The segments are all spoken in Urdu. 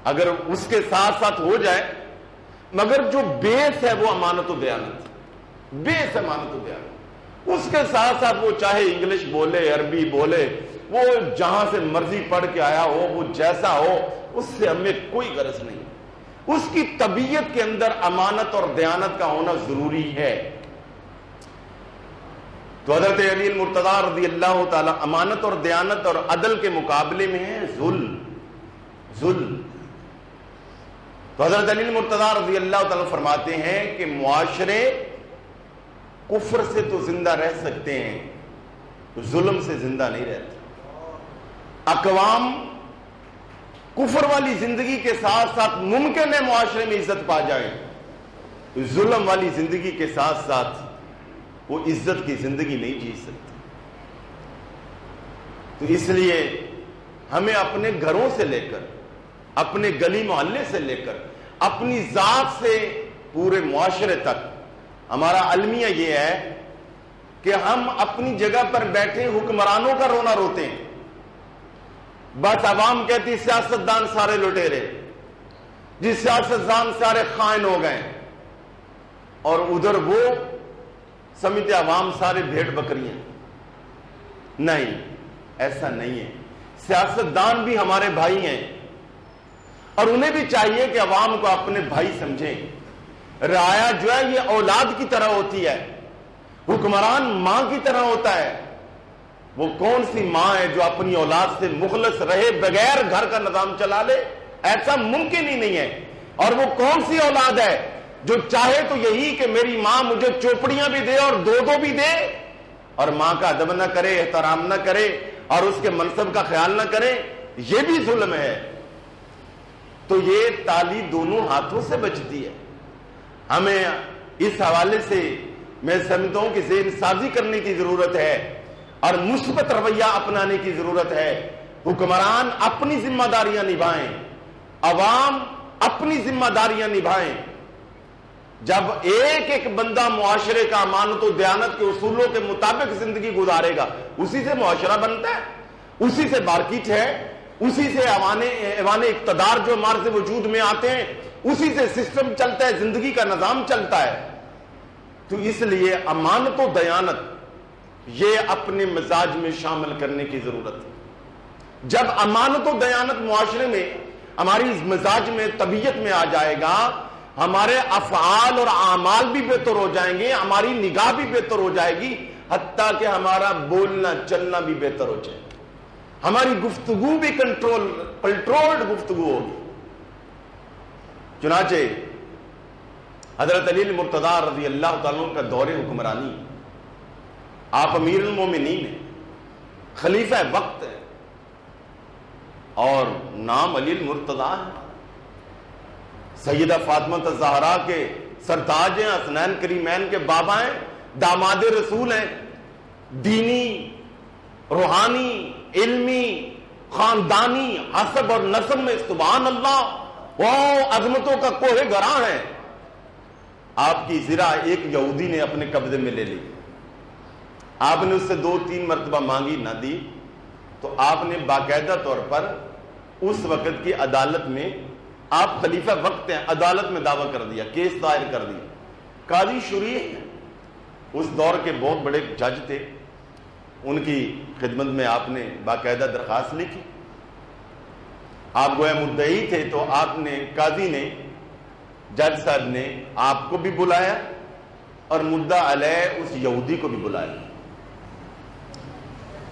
اگر اس کے ساتھ ساتھ ہو جائے، مگر جو بیس ہے وہ امانت و دیانت، بیس امانت و دیانت، اس کے ساتھ ساتھ وہ چاہے انگلش بولے، عربی بولے، وہ جہاں سے مرضی پڑھ کے آیا ہو، وہ جیسا ہو، اس سے ہمیں کوئی غرض نہیں، اس کی طبیعت کے اندر امانت اور دیانت کا ہونا ضروری ہے۔ تو حضرت علی المرتضیٰ رضی اللہ تعالی امانت اور دیانت اور عدل کے مقابلے میں ہے ظلم۔ تو حضرت علی المرتضیٰ رضی اللہ تعالی فرماتے ہیں کہ معاشرے کفر سے تو زندہ رہ سکتے ہیں، ظلم سے زندہ نہیں رہتے۔ اقوام کفر والی زندگی کے ساتھ ساتھ ممکن ہے معاشرے میں عزت پا جائیں، ظلم والی زندگی کے ساتھ ساتھ وہ عزت کی زندگی نہیں جی سکتے۔ تو اس لیے ہمیں اپنے گھروں سے لے کر، اپنے گلی محلے سے لے کر، اپنی ذات سے پورے معاشرے تک ہمارا المیہ یہ ہے کہ ہم اپنی جگہ پر بیٹھے حکمرانوں کا رونا روتے ہیں، بس عوام کہتی سیاستدان سارے لٹیرے، جس سیاستدان سارے خائن ہو گئے، اور ادھر وہ سمجھتے عوام سارے بھیڑ بکریاں۔ نہیں، ایسا نہیں ہے، سیاستدان بھی ہمارے بھائی ہیں، اور انہیں بھی چاہیے کہ عوام کو اپنے بھائی سمجھیں۔ رعایا جو ہے یہ اولاد کی طرح ہوتی ہے، حکمران ماں کی طرح ہوتا ہے۔ وہ کون سی ماں ہے جو اپنی اولاد سے مخلص رہے بغیر گھر کا نظام چلا لے؟ ایسا ممکن ہی نہیں ہے۔ اور وہ کون سی اولاد ہے جو چاہے تو یہی کہ میری ماں مجھے چوپڑیاں بھی دے اور دو بھی دے، اور ماں کا ادب نہ کرے، احترام نہ کرے، اور اس کے منصب کا خیال نہ کرے؟ یہ بھی ظلم ہے۔ تو یہ تالی دونوں ہاتھوں سے بجتی ہے۔ ہمیں اس حوالے سے میں سمجھتا ہوں کہ ذہن سازی کرنے کی ضرورت ہے اور مثبت رویہ اپنانے کی ضرورت ہے۔ حکمران اپنی ذمہ داریاں نبھائیں، عوام اپنی ذمہ داریاں نبھائیں۔ جب ایک ایک بندہ معاشرے کا امانت و دیانت کے اصولوں کے مطابق زندگی گزارے گا، اسی سے معاشرہ بنتا ہے، اسی سے مارکیٹ ہے، اسی سے ایوان اقتدار جو ہمارے سے وجود میں آتے ہیں، اسی سے سسٹم چلتا ہے، زندگی کا نظام چلتا ہے۔ تو اس لیے امانت و دیانت یہ اپنے مزاج میں شامل کرنے کی ضرورت ہے۔ جب امانت و دیانت معاشرے میں ہماری مزاج میں، طبیعت میں آ جائے گا، ہمارے افعال اور اعمال بھی بہتر ہو جائیں گے، ہماری نگاہ بھی بہتر ہو جائے گی، حتیٰ کہ ہمارا بولنا چلنا بھی بہتر ہو جائے گا، ہماری گفتگو بھی کنٹرولڈ گفتگو ہوگی۔ چنانچہ حضرت علی المرتضیٰ رضی اللہ تعالیٰ کا دور حکمرانی، آپ امیر المومنین ہیں، خلیفہ وقت ہے، اور نام علی المرتضیٰ ہے، سیدہ فاطمہ الزہرا کے سرتاج ہیں، حسنین کریمین کے بابا ہیں، داماد رسول ہیں، دینی، روحانی، علمی، خاندانی حسب اور نسب میں سبحان اللہ وہ عظمتوں کا کوہ گراں ہے۔ آپ کی زرہ ایک یہودی نے اپنے قبضے میں لے لی، آپ نے اس سے 2-3 مرتبہ مانگی، نہ دی، تو آپ نے باقاعدہ طور پر اس وقت کی عدالت میں، آپ خلیفہ وقت ہیں، عدالت میں دعویٰ کر دیا، کیس دائر کر دیا۔ قاضی شریح اس دور کے بہت بڑے جج تھے، ان کی خدمت میں آپ نے باقاعدہ درخواست لکھی، آپ گویا مدعی تھے، تو آپ نے، قاضی نے، جج صاحب نے آپ کو بھی بلایا اور مدعا علیہ اس یہودی کو بھی بلایا،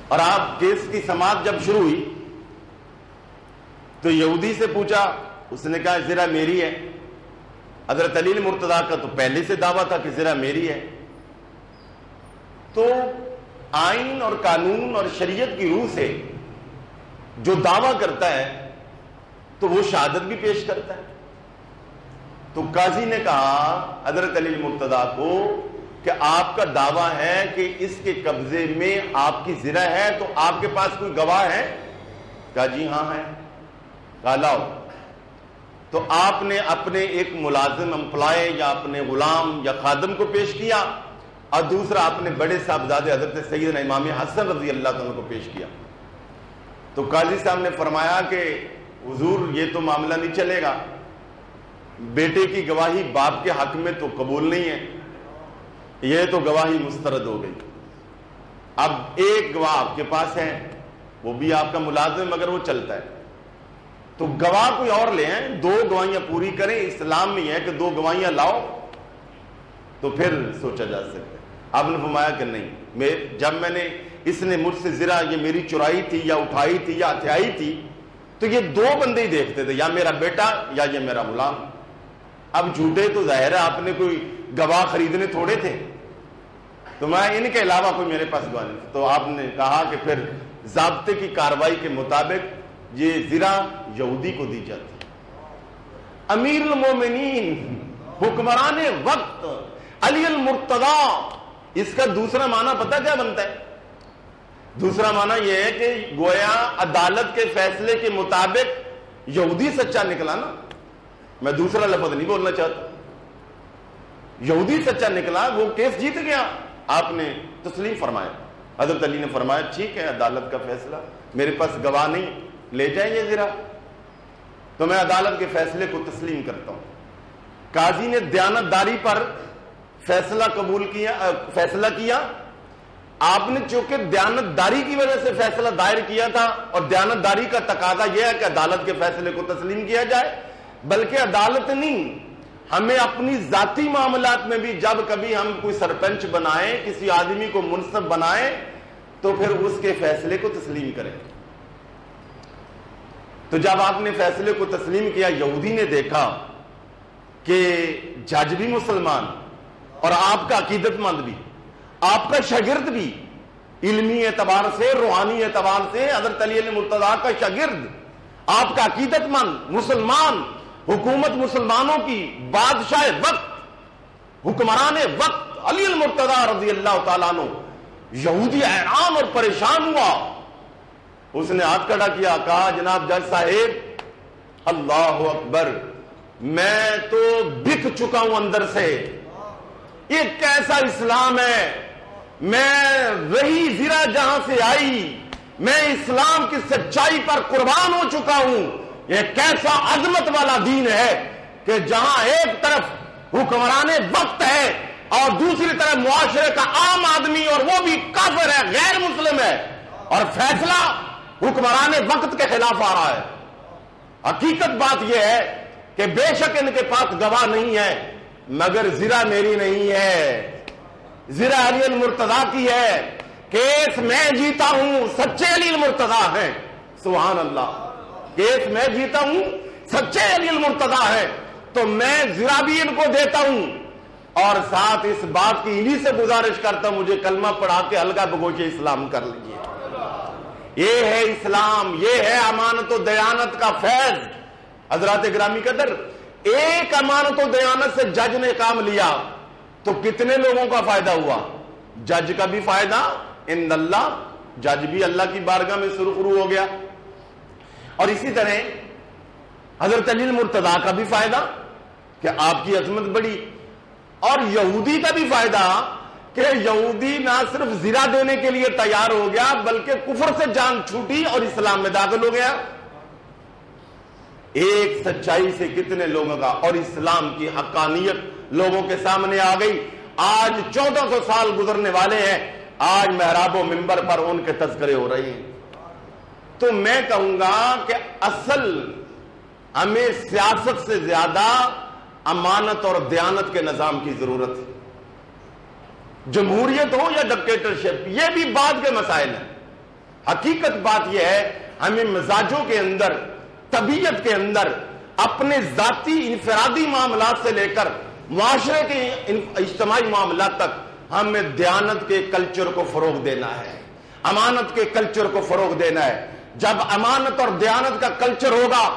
اور آپ کیس کی سماعت جب شروع ہوئی تو یہودی سے پوچھا، اس نے کہا زرہ میری ہے۔ حضرت علی المرتضیٰ کا تو پہلے سے دعویٰ تھا کہ زرہ میری ہے۔ تو آئین اور قانون اور شریعت کی روح سے جو دعویٰ کرتا ہے تو وہ شہادت بھی پیش کرتا ہے۔ تو قاضی نے کہا حضرت علی المرتضیٰ کو کہ آپ کا دعویٰ ہے کہ اس کے قبضے میں آپ کی زرہ ہے، تو آپ کے پاس کوئی گواہ ہے؟ کہا جی ہاں ہے۔ کہا لاؤ۔ تو آپ نے اپنے ایک ملازم امپلائی یا اپنے غلام یا خادم کو پیش کیا، اور دوسرا اپنے بڑے صاحبزادے حضرت سیدنا امام حسن رضی اللہ عنہ کو پیش کیا۔ تو قاضی صاحب نے فرمایا کہ حضور یہ تو معاملہ نہیں چلے گا، بیٹے کی گواہی باپ کے حق میں تو قبول نہیں ہے، یہ تو گواہی مسترد ہو گئی۔ اب ایک گواہ آپ کے پاس ہے، وہ بھی آپ کا ملازم، اگر وہ چلتا ہے تو گواہ کوئی اور لے ہیں، دو گواہیاں پوری کریں۔ اسلام میں یہ ہے کہ دو گواہیاں لاؤ تو پھر سوچا جا سکتا ہے۔ آپ نے فرمایا کہ نہیں، جب میں نے اس نے مجھ سے زرا یہ میری چرائی تھی یا اٹھائی تھی یا ہتھیائی تھی تو یہ دو بندے ہی دیکھتے تھے، یا میرا بیٹا یا یہ میرا غلام۔ اب جھوٹے تو ظاہر ہے آپ نے کوئی گواہ خریدنے تھوڑے تھے، تو میں ان کے علاوہ کوئی میرے پاس گواہ نہیں۔ تو آپ نے کہا کہ پھر ضابطے کی کارروائی کے مطابق یہ زرا یہودی کو دی جاتی۔ امیر المومنین، حکمران وقت، علی المرتضی، اس کا دوسرا معنی پتہ کیا بنتا ہے؟ دوسرا معنی یہ ہے کہ گویا عدالت کے فیصلے کے مطابق یہودی سچا نکلا نا، میں دوسرا لفظ نہیں بولنا چاہتا، یہودی سچا نکلا، وہ کیس جیت گیا، آپ نے تسلیم فرمایا۔ حضرت علی نے فرمایا ٹھیک ہے، عدالت کا فیصلہ، میرے پاس گواہ نہیں، لے جائیں یہ زرا، تو میں عدالت کے فیصلے کو تسلیم کرتا ہوں۔ قاضی نے دیانتداری پر فیصلہ قبول کیا، فیصلہ کیا۔ آپ نے چونکہ دیانتداری کی وجہ سے فیصلہ دائر کیا تھا، اور دیانتداری کا تقاضا یہ ہے کہ عدالت کے فیصلے کو تسلیم کیا جائے، بلکہ عدالت نہیں، ہمیں اپنی ذاتی معاملات میں بھی جب کبھی ہم کوئی سرپنچ بنائیں، کسی آدمی کو منصب بنائیں، تو پھر اس کے فیصلے کو تسلیم کریں۔ تو جب آپ نے فیصلے کو تسلیم کیا، یہودی نے دیکھا کہ جج بھی مسلمان اور آپ کا عقیدت مند بھی، آپ کا شاگرد بھی، علمی اعتبار سے، روحانی اعتبار سے حضرت علی المرتضیٰ کا شاگرد، آپ کا عقیدت مند مسلمان، حکومت مسلمانوں کی، بادشاہ وقت، حکمران وقت علی المرتضیٰ رضی اللہ تعالیٰ عنہ، یہودی حیران اور پریشان ہوا۔ اس نے ہاتھ کھڑا کیا، کہا جناب جج صاحب، اللہ اکبر، میں تو بک چکا ہوں اندر سے، یہ کیسا اسلام ہے؟ میں وہی زرا جہاں سے آئی، میں اسلام کی سچائی پر قربان ہو چکا ہوں۔ یہ کیسا عظمت والا دین ہے کہ جہاں ایک طرف حکمران وقت ہے اور دوسری طرف معاشرے کا عام آدمی، اور وہ بھی کافر ہے، غیر مسلم ہے، اور فیصلہ حکمران وقت کے خلاف آ رہا ہے۔ حقیقت بات یہ ہے کہ بے شک ان کے پاس گواہ نہیں ہے، مگر زرا میری نہیں ہے، زرا علی المرتضیٰ کی ہے، کیس میں جیتا ہوں، سچے علی المرتضیٰ ہیں، سبحان اللہ، کیس میں جیتا ہوں، سچے علی المرتضیٰ ہیں، تو میں زرا بھی ان کو دیتا ہوں، اور ساتھ اس بات کی انہی سے گزارش کرتا ہوں مجھے کلمہ پڑھا کے ہلکا بگوش اسلام کر لیجیے۔ یہ ہے اسلام، یہ ہے امانت و دیانت کا فیض۔ حضرات گرامی قدر، ایک امانت و دیانت سے جج نے کام لیا تو کتنے لوگوں کا فائدہ ہوا؟ جج کا بھی فائدہ ان اللہ، جج بھی اللہ کی بارگاہ میں سرخرو ہو گیا، اور اسی طرح حضرت علی المرتضیٰ کا بھی فائدہ کہ آپ کی عظمت بڑی، اور یہودی کا بھی فائدہ کہ یہودی نہ صرف زرا دینے کے لیے تیار ہو گیا بلکہ کفر سے جان چھوٹی اور اسلام میں داخل ہو گیا۔ ایک سچائی سے کتنے لوگوں کا، اور اسلام کی حقانیت لوگوں کے سامنے آ گئی۔ آج 1400 سال گزرنے والے ہیں، آج محراب و منبر پر ان کے تذکرے ہو رہے ہیں۔ تو میں کہوں گا کہ اصل ہمیں سیاست سے زیادہ امانت اور دیانت کے نظام کی ضرورت ہے۔ جمہوریت ہو یا ڈکٹیٹرشپ، یہ بھی بعد کے مسائل ہیں۔ حقیقت بات یہ ہے ہمیں مزاجوں کے اندر، طبیعت کے اندر، اپنے ذاتی انفرادی معاملات سے لے کر معاشرے کے اجتماعی معاملات تک ہمیں دیانت کے کلچر کو فروغ دینا ہے، امانت کے کلچر کو فروغ دینا ہے۔ جب امانت اور دیانت کا کلچر ہوگا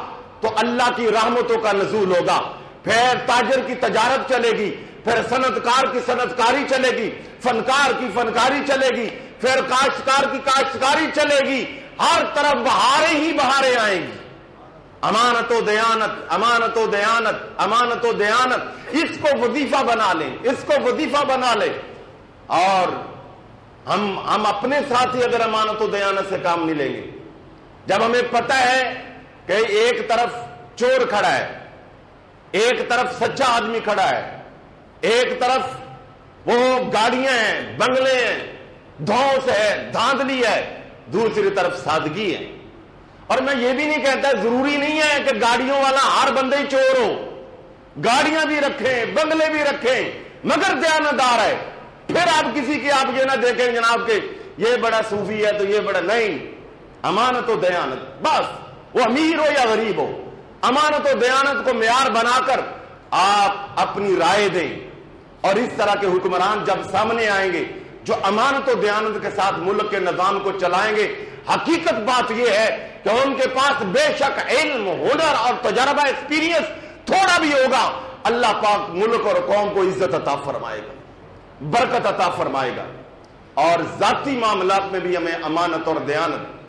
تو اللہ کی رحمتوں کا نزول ہوگا، پھر تاجر کی تجارت چلے گی، پھر صنعتکار کی صنعتکاری چلے گی، فنکار کی فنکاری چلے گی، پھر کاشتکار کی کاشتکاری چلے گی، ہر طرف بہاریں ہی بہاریں آئیں گی۔ امانت و دیانت، امانت و دیانت، امانت و دیانت، اس کو وظیفہ بنا لیں، اس کو وظیفہ بنا لیں. اور ہم اپنے ساتھ ہی اگر امانت و دیانت سے کام نہیں لیں گے، جب ہمیں پتہ ہے کہ ایک طرف چور کھڑا ہے، ایک طرف سچا آدمی کھڑا ہے، ایک طرف وہ گاڑیاں ہیں، بنگلے ہیں، دھوس ہے، دھاندلی ہے، دوسری طرف سادگی ہے. اور میں یہ بھی نہیں کہتا ضروری نہیں ہے کہ گاڑیوں والا ہر بندے ہی چور ہو، گاڑیاں بھی رکھیں، بنگلے بھی رکھیں، مگر دیانتدار ہے. پھر آپ کسی کی آپ یہ نہ دیکھیں جناب کہ یہ بڑا صوفی ہے تو یہ بڑا، نہیں. امانت و دیانت، بس وہ امیر ہو یا غریب ہو، امانت و دیانت کو معیار بنا کر آپ اپنی رائے دیں. اور اس طرح کے حکمران جب سامنے آئیں گے جو امانت و دیانت کے ساتھ ملک کے نظام کو چلائیں گے، حقیقت بات یہ ہے کہ ان کے پاس بے شک علم، ہنر اور تجربہ، ایکسپیرینس تھوڑا بھی ہوگا، اللہ پاک ملک اور قوم کو عزت عطا فرمائے گا، برکت عطا فرمائے گا. اور ذاتی معاملات میں بھی ہمیں امانت اور دیانت